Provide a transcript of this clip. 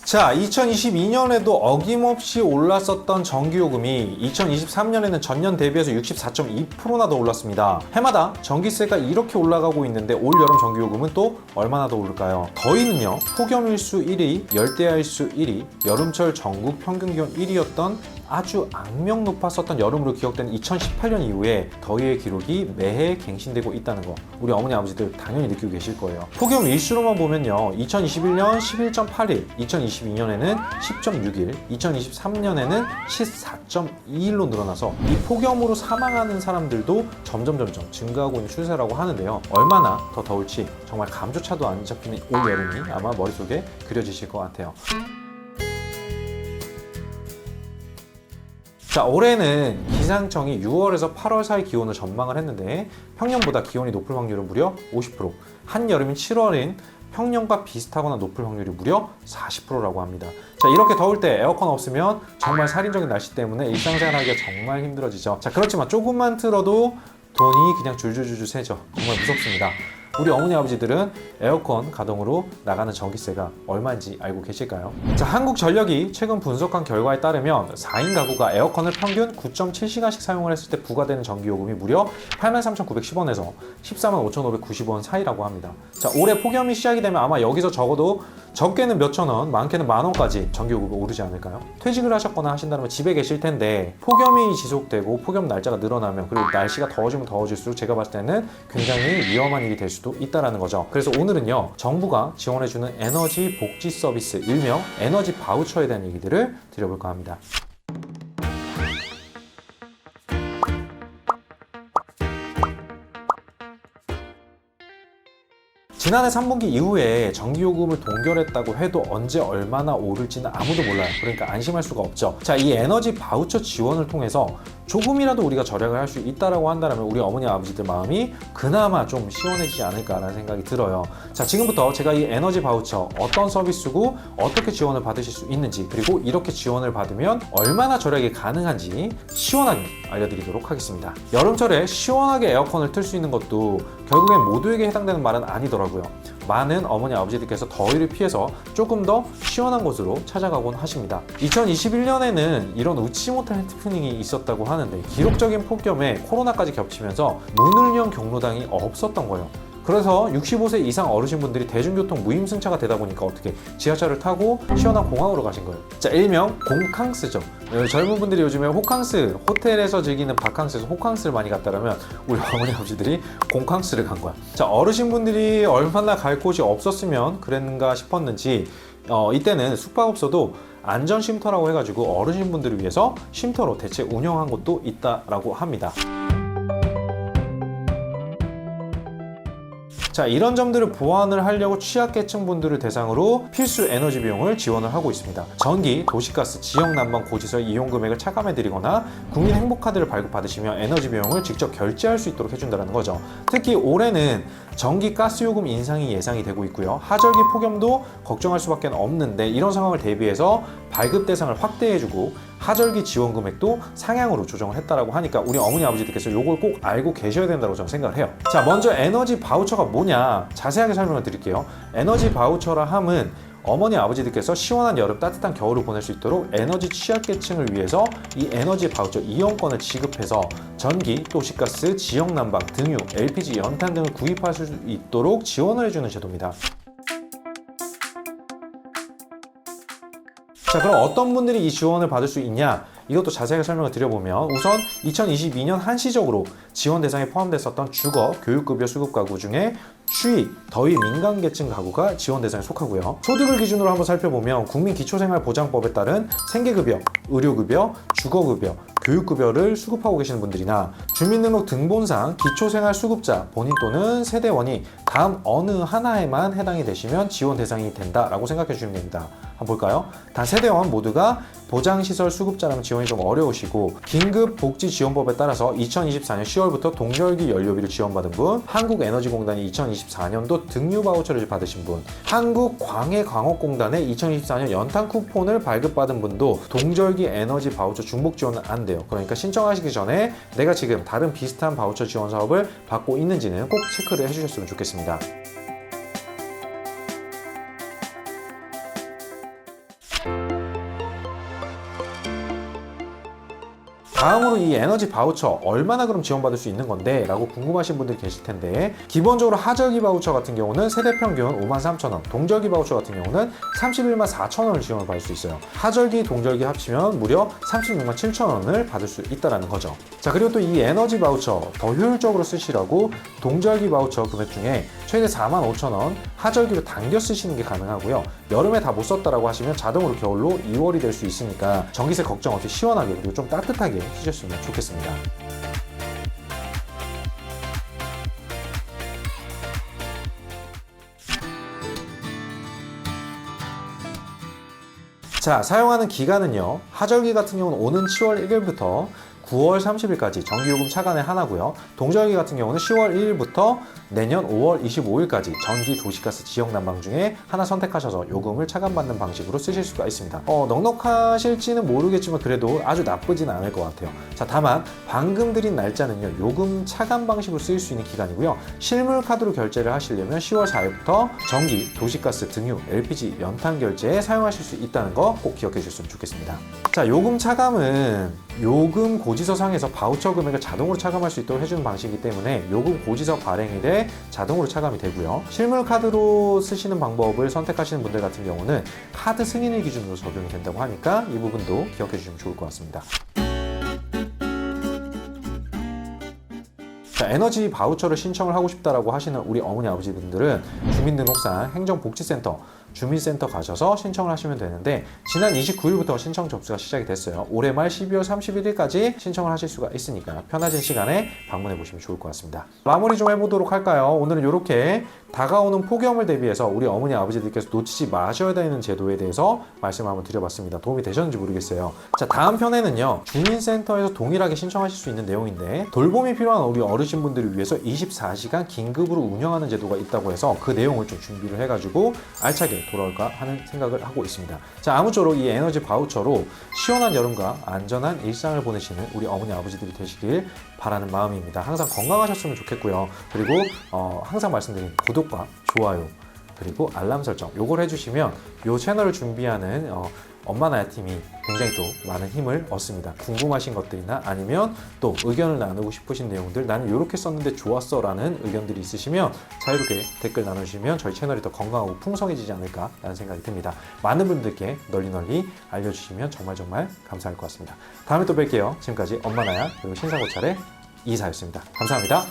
자, 2022년에도 어김없이 올랐었던 전기요금이 2023년에는 전년 대비해서 64.2%나 더 올랐습니다. 해마다 전기세가 이렇게 올라가고 있는데 올 여름 전기요금은 또 얼마나 더 오를까요? 더위는요, 폭염일수 1위, 열대야일수 1위, 여름철 전국 평균기온 1위였던 아주 악명 높았었던 여름으로 기억되는 2018년 이후에 더위의 기록이 매해 갱신되고 있다는 거, 우리 어머니 아버지들 당연히 느끼고 계실 거예요. 폭염 일수로만 보면요, 2021년 11.8일, 2022년에는 10.6일, 2023년에는 14.2일로 늘어나서 이 폭염으로 사망하는 사람들도 점점 증가하고 있는 추세라고 하는데요. 얼마나 더 더울지 정말 감조차도 안 잡히는 올 여름이 아마 머릿속에 그려지실 것 같아요. 자, 올해는 기상청이 6월에서 8월 사이 기온을 전망을 했는데 평년보다 기온이 높을 확률은 무려 50%, 한여름인 7월인 평년과 비슷하거나 높을 확률이 무려 40%라고 합니다. 자, 이렇게 더울 때 에어컨 없으면 정말 살인적인 날씨 때문에 일상생활하기가 정말 힘들어지죠. 자, 그렇지만 조금만 틀어도 돈이 그냥 줄줄줄 새죠. 정말 무섭습니다. 우리 어머니 아버지들은 에어컨 가동으로 나가는 전기세가 얼마인지 알고 계실까요? 자, 한국전력이 최근 분석한 결과에 따르면 4인 가구가 에어컨을 평균 9.7시간씩 사용을 했을 때 부과되는 전기요금이 무려 83,910원에서 145,590원 사이라고 합니다. 자, 올해 폭염이 시작이 되면 아마 여기서 적어도 적게는 몇천 원, 많게는 만 원까지 전기요금이 오르지 않을까요? 퇴직을 하셨거나 하신다면 집에 계실 텐데 폭염이 지속되고 폭염 날짜가 늘어나면, 그리고 날씨가 더워지면 더워질수록 제가 봤을 때는 굉장히 위험한 일이 될 수도 있다라는 거죠. 그래서 오늘은요, 정부가 지원해주는 에너지 복지 서비스, 일명 에너지 바우처에 대한 얘기들을 드려볼까 합니다. 지난해 3분기 이후에 전기요금을 동결했다고 해도 언제 얼마나 오를지는 아무도 몰라요. 그러니까 안심할 수가 없죠. 자, 이 에너지 바우처 지원을 통해서 조금이라도 우리가 절약을 할 수 있다라고 한다면 우리 어머니 아버지들 마음이 그나마 좀 시원해지지 않을까라는 생각이 들어요. 자, 지금부터 제가 이 에너지 바우처 어떤 서비스고 어떻게 지원을 받으실 수 있는지, 그리고 이렇게 지원을 받으면 얼마나 절약이 가능한지 시원하게 알려드리도록 하겠습니다. 여름철에 시원하게 에어컨을 틀 수 있는 것도 결국엔 모두에게 해당되는 말은 아니더라고요. 많은 어머니 아버지들께서 더위를 피해서 조금 더 시원한 곳으로 찾아가곤 하십니다. 2021년에는 이런 웃지 못할 해프닝이 있었다고 하는데, 기록적인 폭염에 코로나까지 겹치면서 문을 연 경로당이 없었던 거예요. 그래서 65세 이상 어르신분들이 대중교통 무임승차가 되다 보니까 어떻게 지하철을 타고 시원한 공항으로 가신 거예요. 자, 일명 공캉스죠. 젊은 분들이 요즘에 호캉스, 호텔에서 즐기는 바캉스에서 호캉스를 많이 갔다라면 우리 어머니 아버지들이 공캉스를 간 거야. 자, 어르신분들이 얼마나 갈 곳이 없었으면 그랬는가 싶었는지 이때는 숙박업소도 안전쉼터라고 해가지고 어르신분들을 위해서 쉼터로 대체 운영한 곳도 있다라고 합니다. 자, 이런 점들을 보완을 하려고 취약계층 분들을 대상으로 필수 에너지 비용을 지원을 하고 있습니다. 전기, 도시가스, 지역난방 고지서 이용 금액을 차감해드리거나 국민행복카드를 발급받으시면 에너지 비용을 직접 결제할 수 있도록 해준다는 거죠. 특히 올해는 전기, 가스 요금 인상이 예상이 되고 있고요. 하절기 폭염도 걱정할 수밖에 없는데, 이런 상황을 대비해서 발급 대상을 확대해주고 하절기 지원 금액도 상향으로 조정을 했다라고 하니까 우리 어머니 아버지들께서 이걸 꼭 알고 계셔야 된다고 저는 생각을 해요. 자, 먼저 에너지 바우처가 뭐냐 자세하게 설명을 드릴게요. 에너지 바우처라 함은 어머니 아버지들께서 시원한 여름, 따뜻한 겨울을 보낼 수 있도록 에너지 취약계층을 위해서 이 에너지 바우처 이용권을 지급해서 전기, 도시가스, 지역난방, 등유, LPG, 연탄 등을 구입할 수 있도록 지원을 해주는 제도입니다. 자, 그럼 어떤 분들이 이 지원을 받을 수 있냐? 이것도 자세하게 설명을 드려보면, 우선 2022년 한시적으로 지원 대상에 포함됐었던 주거, 교육급여 수급 가구 중에 추위, 더위 민감 계층 가구가 지원 대상에 속하고요. 소득을 기준으로 한번 살펴보면 국민기초생활보장법에 따른 생계급여, 의료급여, 주거급여, 교육급여를 수급하고 계시는 분들이나 주민등록 등본상 기초생활수급자 본인 또는 세대원이 다음 어느 하나에만 해당이 되시면 지원 대상이 된다라고 생각해 주시면 됩니다. 한번 볼까요? 단 세대원 모두가 보장시설 수급자라면 지원이 좀 어려우시고, 긴급복지지원법에 따라서 2024년 10월부터 동절기 연료비를 지원받은 분, 한국에너지공단이 2024년도 등유 바우처를 받으신 분, 한국광해광업공단의 2024년 연탄 쿠폰을 발급받은 분도 동절기 에너지 바우처 중복 지원은 안 돼요. 그러니까 신청하시기 전에 내가 지금 다른 비슷한 바우처 지원 사업을 받고 있는지는 꼭 체크를 해주셨으면 좋겠습니다. 다음으로 이 에너지 바우처 얼마나 그럼 지원받을 수 있는 건데 라고 궁금하신 분들이 계실 텐데, 기본적으로 하절기 바우처 같은 경우는 세대 평균 53,000원, 동절기 바우처 같은 경우는 314,000원을 지원을 받을 수 있어요. 하절기, 동절기 합치면 무려 367,000원을 받을 수 있다는 거죠. 자, 그리고 또 이 에너지 바우처 더 효율적으로 쓰시라고 동절기 바우처 금액 중에 최대 45,000원 하절기로 당겨 쓰시는 게 가능하고요. 여름에 다 못 썼다라고 하시면 자동으로 겨울로 2월이 될 수 있으니까 전기세 걱정 없이 시원하게 그리고 좀 따뜻하게 쓰셨으면 좋겠습니다. 자, 사용하는 기간은요, 하절기 같은 경우는 오는 10월 1일부터 9월 30일까지 전기요금 차관에 하나고요. 동절기 같은 경우는 10월 1일부터 내년 5월 25일까지 전기, 도시가스, 지역 난방 중에 하나 선택하셔서 요금을 차감받는 방식으로 쓰실 수가 있습니다. 넉넉하실지는 모르겠지만 그래도 아주 나쁘진 않을 것 같아요. 자, 다만 방금 드린 날짜는요, 요금 차감 방식으로 쓰일 수 있는 기간이고요. 실물 카드로 결제를 하시려면 10월 4일부터 전기, 도시가스, 등유, LPG, 연탄 결제에 사용하실 수 있다는 거 꼭 기억해 주셨으면 좋겠습니다. 자, 요금 차감은 요금 고지서상에서 바우처 금액을 자동으로 차감할 수 있도록 해주는 방식이기 때문에 요금 고지서 발행일에 자동으로 차감이 되고요. 실물 카드로 쓰시는 방법을 선택하시는 분들 같은 경우는 카드 승인일 기준으로 적용이 된다고 하니까 이 부분도 기억해 주시면 좋을 것 같습니다. 자, 에너지 바우처를 신청을 하고 싶다라고 하시는 우리 어머니 아버지분들은 주민등록상 행정복지센터 주민센터 가셔서 신청을 하시면 되는데, 지난 29일부터 신청 접수가 시작이 됐어요. 올해 말 12월 31일까지 신청을 하실 수가 있으니까 편하신 시간에 방문해 보시면 좋을 것 같습니다. 마무리 좀 해보도록 할까요? 오늘은 이렇게 다가오는 폭염을 대비해서 우리 어머니 아버지들께서 놓치지 마셔야 되는 제도에 대해서 말씀을 한번 드려봤습니다. 도움이 되셨는지 모르겠어요. 자, 다음 편에는요, 주민센터에서 동일하게 신청하실 수 있는 내용인데, 돌봄이 필요한 우리 어르신분들을 위해서 24시간 긴급으로 운영하는 제도가 있다고 해서 그 내용을 좀 준비를 해가지고 알차게 돌아올까 하는 생각을 하고 있습니다. 자, 아무쪼록 이 에너지 바우처로 시원한 여름과 안전한 일상을 보내시는 우리 어머니 아버지들이 되시길 바라는 마음입니다. 항상 건강하셨으면 좋겠고요. 그리고 항상 말씀드린 구독과 좋아요 그리고 알람 설정 요걸 해주시면 이 채널을 준비하는 엄마나야 팀이 굉장히 또 많은 힘을 얻습니다. 궁금하신 것들이나 아니면 또 의견을 나누고 싶으신 내용들, 나는 이렇게 썼는데 좋았어 라는 의견들이 있으시면 자유롭게 댓글 나눠주시면 저희 채널이 더 건강하고 풍성해지지 않을까 라는 생각이 듭니다. 많은 분들께 널리 알려주시면 정말 감사할 것 같습니다. 다음에 또 뵐게요. 지금까지 엄마나야 그리고 신사고찰의 이사였습니다. 감사합니다.